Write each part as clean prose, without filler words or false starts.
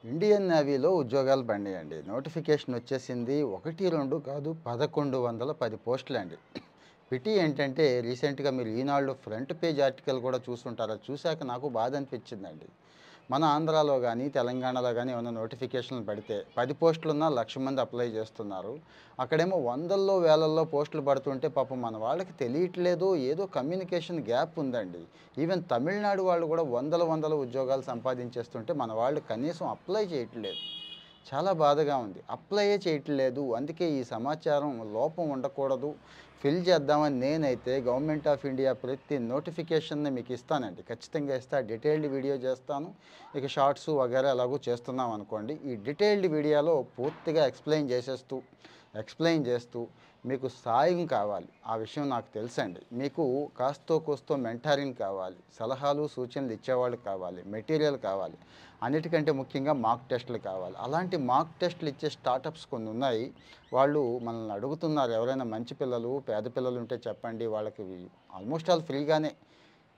Indian నేవీలో ఉద్యోగాలు పడినాయండి. Notification వచ్చేసింది. 1, 2 కాదు 1110 పోస్టులండి. పిటి ఏంటంటే రీసెంట్‌గా మీరు ఈనాడులో ఫ్రంట్ పేజ్ ఆర్టికల్ కూడా చూసుంటారు. అది చూసాక నాకు బాధ అనిపించిందండి. మన ఆంధ్రాలో గాని, తెలంగాణలో గాని ఏమన్నా నోటిఫికేషన్‌లు పడితే 10 పోస్టులున్నా 1,00,000 మంది అప్లై చేస్తున్నారు. అక్కడేమో వందల్లో, వేలల్లో పోస్టులు పడుతుంటే పాపం మన వాళ్ళకి తెలియట్లేదు. ఏదో కమ్యూనికేషన్ గ్యాప్ ఉందండి. ఈవెన్ తమిళనాడు వాళ్ళు కూడా వందల, వందల ఉద్యోగాలు సంపాదించేస్తుంటే మన వాళ్ళు కనీసం అప్లై చేయట్లేదు. చాలా బాధగా ఉంది. అప్లైయే చేయట్లేదు. అందుకే ఈ సమాచారం లోపం ఉండకూడదు. ఫిల్ చేద్దామని నేనైతే గవర్నమెంట్ ఆఫ్ ఇండియా ప్రతి నోటిఫికేషన్‌ని మీకు ఇస్తానండి. ఖచ్చితంగా ఇస్తా. డీటెయిల్డ్ వీడియో చేస్తాను. ఇక షార్ట్స్ వగైరా ఎలాగో చేస్తున్నాం అనుకోండి. ఈ డీటెయిల్డ్ వీడియోలో పూర్తిగా ఎక్స్‌ప్లెయిన్ చేస్తూ మీకు సాయం కావాలి. ఆ విషయం నాకు తెలుసండి. మీకు కాస్తో కూస్తో మెంటారింగ్ కావాలి. సలహాలు, సూచనలు ఇచ్చేవాళ్ళు కావాలి. మెటీరియల్ కావాలి. అన్నిటికంటే ముఖ్యంగా మాక్ టెస్టులు కావాలి. అలాంటి మాక్ టెస్టులు ఇచ్చే స్టార్టప్స్ కొన్ని ఉన్నాయి. వాళ్ళు మనల్ని అడుగుతున్నారు. ఎవరైనా మంచి పిల్లలు, పేద పిల్లలు ఉంటే చెప్పండి. వాళ్ళకి ఆల్మోస్ట్ ఆల్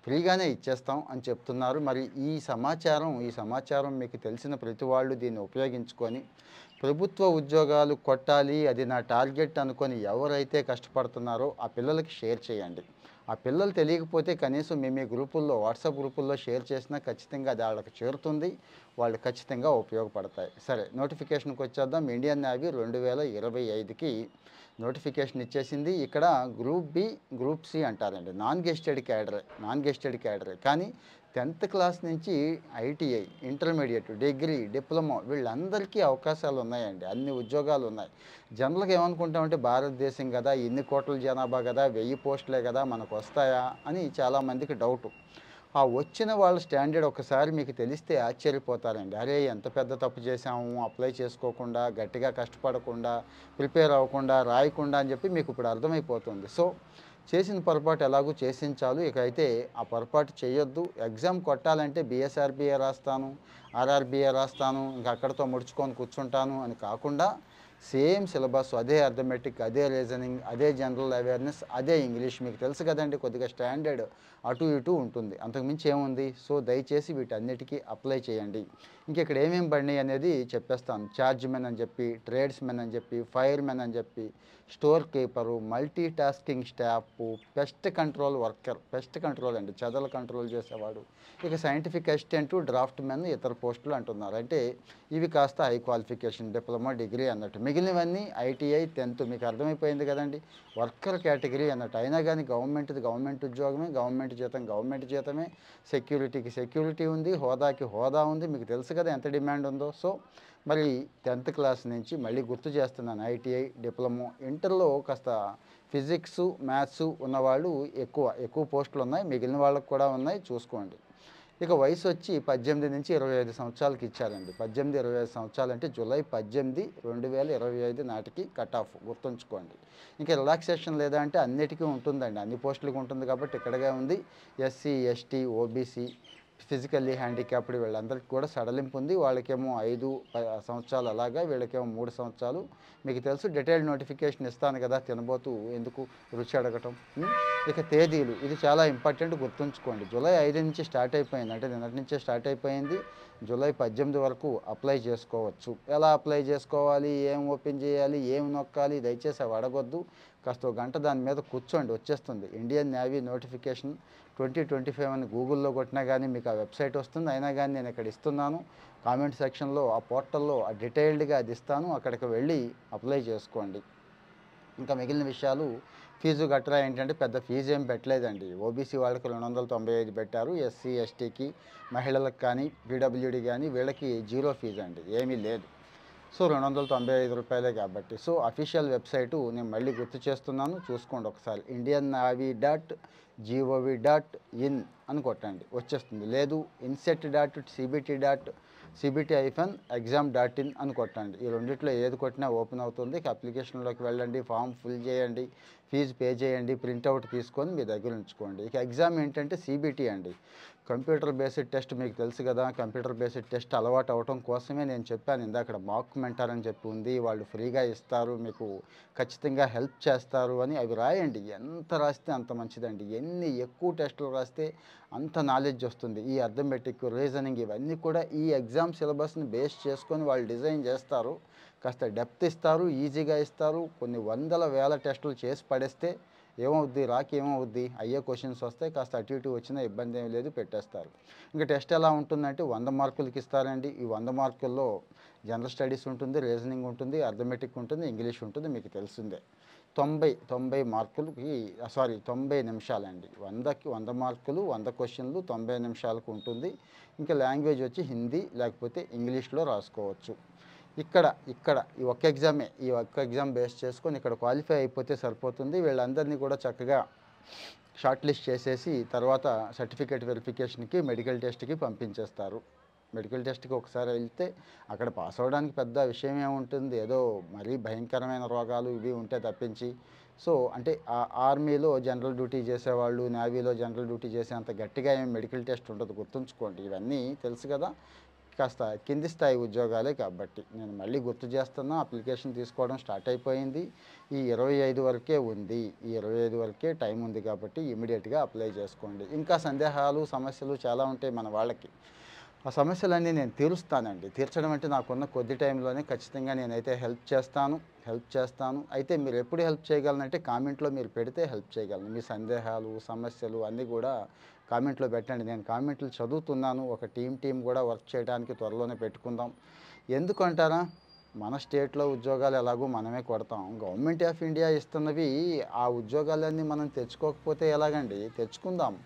ఫ్రీగానే ఇచ్చేస్తాం అని చెప్తున్నారు. మరి ఈ సమాచారం మీకు తెలిసిన ప్రతి వాళ్ళు దీన్ని ఉపయోగించుకొని ప్రభుత్వ ఉద్యోగాలు కొట్టాలి, అది నా టార్గెట్ అనుకొని ఎవరైతే కష్టపడుతున్నారో ఆ పిల్లలకి షేర్ చేయండి. ఆ పిల్లలు తెలియకపోతే కనీసం మీ గ్రూపుల్లో, వాట్సాప్ గ్రూపుల్లో షేర్ చేసినా ఖచ్చితంగా అది ఆళ్ళకి చేరుతుంది. వాళ్ళు ఖచ్చితంగా ఉపయోగపడతాయి. సరే, నోటిఫికేషన్‌కి వచ్చేద్దాం. ఇండియన్ నేవీ 2025కి నోటిఫికేషన్ ఇచ్చేసింది. ఇక్కడ గ్రూప్ బి, గ్రూప్ సి అంటారండి. నాన్ గెస్టెడ్ క్యాడరే. కానీ 10థ్ క్లాస్ నుంచి ఐటీఐ, ఇంటర్మీడియేట్, డిగ్రీ, డిప్లొమా వీళ్ళందరికీ అవకాశాలు ఉన్నాయండి. అన్ని ఉద్యోగాలు ఉన్నాయి. జనరల్‌గా ఏమనుకుంటామంటే భారతదేశం గదా! ఇన్ని కోట్ల జనాభా గదా! 1000 పోస్టులే గదా! మనకొస్తాయా అని చాలామందికి డౌటు. ఆ వచ్చిన వాళ్ళ స్టాండర్డ్ ఒకసారి మీకు తెలిస్తే ఆశ్చర్యపోతారండి. అరే! ఎంత పెద్ద తప్పు చేశాము, అప్లై చేసుకోకుండా, గట్టిగా కష్టపడకుండా, ప్రిపేర్ అవ్వకుండా, రాయకుండా అని చెప్పి మీకు ఇప్పుడు అర్థమైపోతుంది. సో, చేసిన పొరపాటు ఎలాగో చేసించాలు. ఇక అయితే ఆ పొరపాటు చేయొద్దు. ఎగ్జామ్ కొట్టాలంటే బీఎస్ఆర్బీఏ రాస్తాను, ఆర్ఆర్బీఏ రాస్తాను, ఇంక అక్కడితో ముడుచుకొని కూర్చుంటాను అని కాకుండా సేమ్ సిలబస్, అదే అర్థమెటిక్, అదే రీజనింగ్, అదే జనరల్ అవేర్‌నెస్, అదే ఇంగ్లీష్. మీకు తెలుసు కదండీ కొద్దిగా స్టాండర్డ్ అటు ఇటు ఉంటుంది. అంతకుమించి ఏముంది? సో, దయచేసి వీటన్నిటికీ అప్లై చేయండి. ఇంకిక్కడ ఏమేమి పడినాయి అనేది చెప్పేస్తాను. చార్జ్‌మెన్ అని చెప్పి, ట్రేడ్స్‌మెన్ అని చెప్పి, ఫైర్‌మెన్ అని చెప్పి, store keeper, multi tasking staff, pest control అండి. చెదలు కంట్రోల్ చేసేవాడు. ఇక సైంటిఫిక్ అసిస్టెంటు, డ్రాఫ్ట్‌మెన్, ఇతర పోస్టులు అంటున్నారు. అంటే ఇవి కాస్త హై క్వాలిఫికేషన్, డిప్లొమా, డిగ్రీ అన్నట్టు. మిగిలినవన్నీ ఐటీఐ, 10థ్ మీకు అర్థమైపోయింది కదండీ! వర్కర్ కేటగిరీ అన్నట్టు. అయినా గానీ గవర్నమెంట్ ఉద్యోగమే, గవర్నమెంట్ జీతమే, సెక్యూరిటీకి సెక్యూరిటీ ఉంది, హోదాకి హోదా ఉంది. మీకు తెలుసు కదా ఎంత డిమాండ్ ఉందో. సో, మరి 10థ్ క్లాస్ నుంచి మళ్ళీ గుర్తు చేస్తున్నాను, ఐటీఐ, డిప్లొమా, ఇంటర్‌లో కాస్త ఫిజిక్సు, మ్యాథ్సు ఉన్నవాళ్ళు ఎక్కువ పోస్టులున్నాయి. మిగిలిన వాళ్ళకి కూడా ఉన్నాయి, చూసుకోండి. ఇక వయసొచ్చి 18-25 సంవత్సరాలకి ఇచ్చారండి. 18, 25 సంవత్సరాలంటే జూలై 18, 2025 నాటికి కట్ ఆఫ్ గుర్తుంచుకోండి. ఇంకా రిలాక్సేషన్ లేదా అంటే అన్నిటికీ ఉంటుందండి. అన్ని పోస్టులకి ఉంటుంది కాబట్టి ఇక్కడగా ఉంది. SC, ST, OBC, physically handicapped వీళ్ళందరికీ కూడా సడలింపు ఉంది. వాళ్ళకేమో 5 సంవత్సరాలు అలాగా, వీళ్ళకేమో 3 సంవత్సరాలు. మీకు తెలుసు, డీటెయిల్డ్ నోటిఫికేషన్ ఇస్తాను కదా! తినబోతూ ఎందుకు రుచి అడగటం. ఇక తేదీలు, ఇది చాలా ఇంపార్టెంట్, గుర్తుంచుకోండి. జూలై 5 నుంచి స్టార్ట్ అయిపోయింది. అంటే నిన్నటి నుంచే స్టార్ట్ అయిపోయింది. జూలై 18 వరకు అప్లై చేసుకోవచ్చు. ఎలా అప్లై చేసుకోవాలి? ఏం ఓపెన్ చేయాలి? ఏం నొక్కాలి? దయచేసి అవి అడగొద్దు. కాస్త ఓ గంట దాని మీద కూర్చోండి, వచ్చేస్తుంది. ఇండియన్ నేవీ నోటిఫికేషన్ 2025 అని గూగుల్‌లో కొట్టినా గానీ మీకు ఆ వెబ్‌సైట్ వస్తుంది. అయినా గానీ నేను ఇక్కడ ఇస్తున్నాను. కామెంట్ సెక్షన్‌లో, ఆ పోర్టల్‌లో డీటెయిల్డ్‌గా అది ఇస్తాను. అక్కడికి వెళ్ళి అప్లై చేసుకోండి. ఇంకా మిగిలిన విషయాలు, ఫీజు గట్రా ఏంటంటే పెద్ద ఫీజు ఏం పెట్టలేదండి. ఓబీసీ వాళ్ళకి 295 పెట్టారు. ఎస్సీ, ఎస్టీకి, మహిళలకు కానీ, పీడబ్ల్యూడీ గానీ వీళ్ళకి జీరో ఫీజు అండి. ఏమీ లేదు. సో, రూ. 295 కాబట్టి. సో, అఫీషియల్ వెబ్‌సైటు నేను మళ్ళీ గుర్తు చేస్తున్నాను, చూసుకోండి ఒకసారి. indiannavy.gov.in అని కొట్టండి, వచ్చేస్తుంది. లేదు, cbt-exam.in అని కొట్టండి. ఈ రెండిట్లో ఏది కొట్టినా ఓపెన్ అవుతుంది. ఇక అప్లికేషన్‌లోకి వెళ్ళండి, ఫామ్ ఫిల్ చేయండి, ఫీజు పే చేయండి, ప్రింటౌట్ తీసుకొని మీ దగ్గర ఉంచుకోండి. ఇక ఎగ్జామ్ ఏంటంటే సీబీటీ అండి. కంప్యూటర్ బేస్డ్ టెస్ట్ మీకు తెలుసు కదా, కంప్యూటర్ బేస్డ్ టెస్ట్ అలవాటు అవ్వటం కోసమే నేను చెప్పాను ఇందాక మాక్ మెంటర్ అని చెప్పి ఉంది, వాళ్ళు ఫ్రీగా ఇస్తారు, మీకు ఖచ్చితంగా హెల్ప్ చేస్తారు అని. అవి రాయండి, ఎంత రాస్తే అంత మంచిదండి. ఎన్ని ఎక్కువ టెస్టులు రాస్తే అంత నాలెడ్జ్ వస్తుంది. ఈ అర్థమెటిక్, రీజనింగ్ ఇవన్నీ కూడా ఈ ఎగ్జామ్ సిలబస్ని బేస్ చేసుకొని వాళ్ళు డిజైన్ చేస్తారు. కాస్త డెప్త్ ఇస్తారు, ఈజీగా ఇస్తారు. కొన్ని వందల వేల టెస్టులు చేసి పడేస్తే ఏమవుద్ది, ఏమవుద్ది, అయ్యే క్వశ్చన్స్ వస్తాయి, కాస్త అటు ఇటు వచ్చినా ఇబ్బంది ఏం లేదు, పెట్టేస్తారు. ఇంకా టెస్ట్ ఎలా ఉంటుందంటే 100 మార్కులకి ఇస్తారండి. ఈ 100 మార్కుల్లో జనరల్ స్టడీస్ ఉంటుంది, రీజనింగ్ ఉంటుంది, అర్థమెటిక్ ఉంటుంది, ఇంగ్లీష్ ఉంటుంది, మీకు తెలిసిందే. 90 మార్కులకి 90 నిమిషాలండి. 100కి 100 మార్కులు, 100 క్వశ్చన్లు 90 నిమిషాలకు ఉంటుంది. ఇంకా లాంగ్వేజ్ వచ్చి హిందీ లేకపోతే ఇంగ్లీష్లో రాసుకోవచ్చు. ఇక్కడ ఈ ఒక్క ఎగ్జామ్ బేస్ చేసుకొని ఇక్కడ క్వాలిఫై అయిపోతే సరిపోతుంది. వీళ్ళందరినీ కూడా చక్కగా షార్ట్ లిస్ట్ చేసేసి తర్వాత సర్టిఫికేట్ వెరిఫికేషన్కి, మెడికల్ టెస్ట్కి పంపించేస్తారు. మెడికల్ టెస్ట్కి ఒకసారి వెళ్తే అక్కడ పాస్ అవ్వడానికి పెద్ద విషయం ఏముంటుంది, ఏదో మరీ భయంకరమైన రోగాలు ఇవి ఉంటే తప్పించి. సో అంటే ఆర్మీలో జనరల్ డ్యూటీ చేసేవాళ్ళు, నేవీలో జనరల్ డ్యూటీ చేసేంత గట్టిగా ఏం మెడికల్ టెస్ట్ ఉండదు, గుర్తుంచుకోండి. ఇవన్నీ తెలుసు కదా, కాస్త కింది స్థాయి ఉద్యోగాలే కాబట్టి. నేను మళ్ళీ గుర్తు చేస్తున్నా, అప్లికేషన్ తీసుకోవడం స్టార్ట్ అయిపోయింది. ఈ 25 వరకే ఉంది, ఈ 25 వరకే టైం ఉంది కాబట్టి ఇమీడియట్గా అప్లై చేసుకోండి. ఇంకా సందేహాలు, సమస్యలు చాలా ఉంటాయి మన వాళ్ళకి. ఆ సమస్యలన్నీ నేను తీరుస్తానండి. తీర్చడం అంటే నాకున్న కొద్ది టైంలోనే ఖచ్చితంగా నేనైతే హెల్ప్ చేస్తాను. అయితే మీరు ఎప్పుడు హెల్ప్ చేయగలనంటే కామెంట్లో మీరు పెడితే హెల్ప్ చేయగలను. మీ సందేహాలు, సమస్యలు అన్నీ కూడా కామెంట్లో పెట్టండి. నేను కామెంట్లు చదువుతున్నాను. ఒక టీం కూడా వర్క్ చేయడానికి త్వరలోనే పెట్టుకుందాం. ఎందుకంటారా, మన స్టేట్లో ఉద్యోగాలు ఎలాగో మనమే కొడతాం. గవర్నమెంట్ ఆఫ్ ఇండియా ఇస్తున్నవి ఆ ఉద్యోగాలన్నీ మనం తెచ్చుకోకపోతే ఎలాగండి? తెచ్చుకుందాం,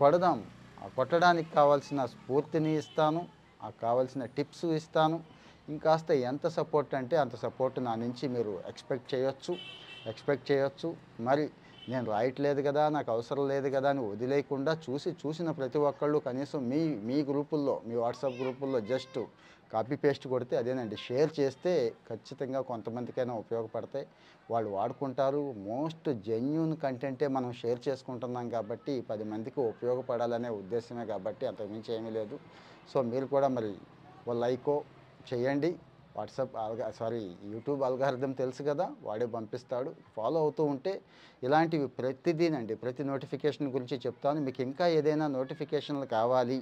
కొడదాం. ఆ కొట్టడానికి కావాల్సిన స్ఫూర్తిని ఇస్తాను, ఆ కావాల్సిన టిప్స్ ఇస్తాను. ఇంకాస్త ఎంత సపోర్ట్ అంటే అంత సపోర్ట్ నా నుంచి మీరు ఎక్స్పెక్ట్ చేయొచ్చు. మరి నేను రాయట్లేదు కదా, నాకు అవసరం లేదు కదా అని వదిలేయకుండా చూసిన ప్రతి ఒక్కళ్ళు కనీసం మీ గ్రూపుల్లో, మీ వాట్సాప్ గ్రూపుల్లో జస్ట్ కాపీ పేస్ట్ కొడితే అదేనండి, షేర్ చేస్తే ఖచ్చితంగా కొంతమందికైనా ఉపయోగపడతాయి, వాళ్ళు వాడుకుంటారు. మోస్ట్ జెన్యూన్ కంటెంటే మనం షేర్ చేసుకుంటున్నాం కాబట్టి 10 మందికి ఉపయోగపడాలనే ఉద్దేశమే కాబట్టి అంతకుమించి ఏమీ లేదు. సో మీరు కూడా మరి ఓ లైకో చేయండి. యూట్యూబ్ అల్గారిథం తెలుసు కదా, వాడే పంపిస్తాడు. ఫాలో అవుతూ ఉంటే ఇలాంటివి ప్రతి నోటిఫికేషన్ గురించి చెప్తాను. మీకు ఇంకా ఏదైనా నోటిఫికేషన్లు కావాలి,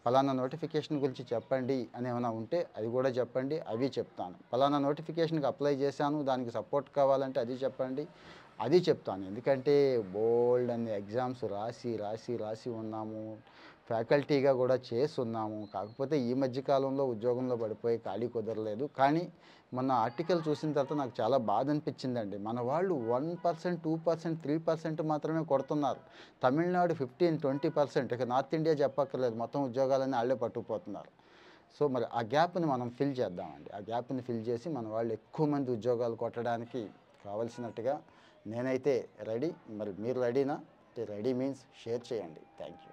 ఫలానా నోటిఫికేషన్ గురించి చెప్పండి అని ఏమైనా ఉంటే అది కూడా చెప్పండి, అవి చెప్తాను. ఫలానా నోటిఫికేషన్కి అప్లై చేశాను, దానికి సపోర్ట్ కావాలంటే అది చెప్పండి, అది చెప్తాను. ఎందుకంటే బోల్డ్ అన్ని ఎగ్జామ్స్ రాసి ఉన్నాము, ఫ్యాకల్టీగా కూడా చేస్తున్నాము. కాకపోతే ఈ మధ్యకాలంలో ఉద్యోగంలో పడిపోయి ఖాళీ కుదరలేదు. కానీ మొన్న ఆర్టికల్ చూసిన తర్వాత నాకు చాలా బాధ అనిపించిందండి. మన వాళ్ళు 1%, 2%, 3% మాత్రమే కొడుతున్నారు. తమిళనాడు 15, 20%. ఇక నార్త్ ఇండియా చెప్పక్కర్లేదు, మొత్తం ఉద్యోగాలన్నీ వాళ్ళే పట్టుకుపోతున్నారు. సో మరి ఆ గ్యాప్ని మనం ఫిల్ చేద్దామండి. ఆ గ్యాప్ని ఫిల్ చేసి మన వాళ్ళు ఎక్కువ మంది ఉద్యోగాలు కొట్టడానికి కావలసినట్టుగా నేనైతే రెడీ. మరి మీరు రెడీనా? రెడీ మీన్స్ షేర్ చేయండి. Thank you.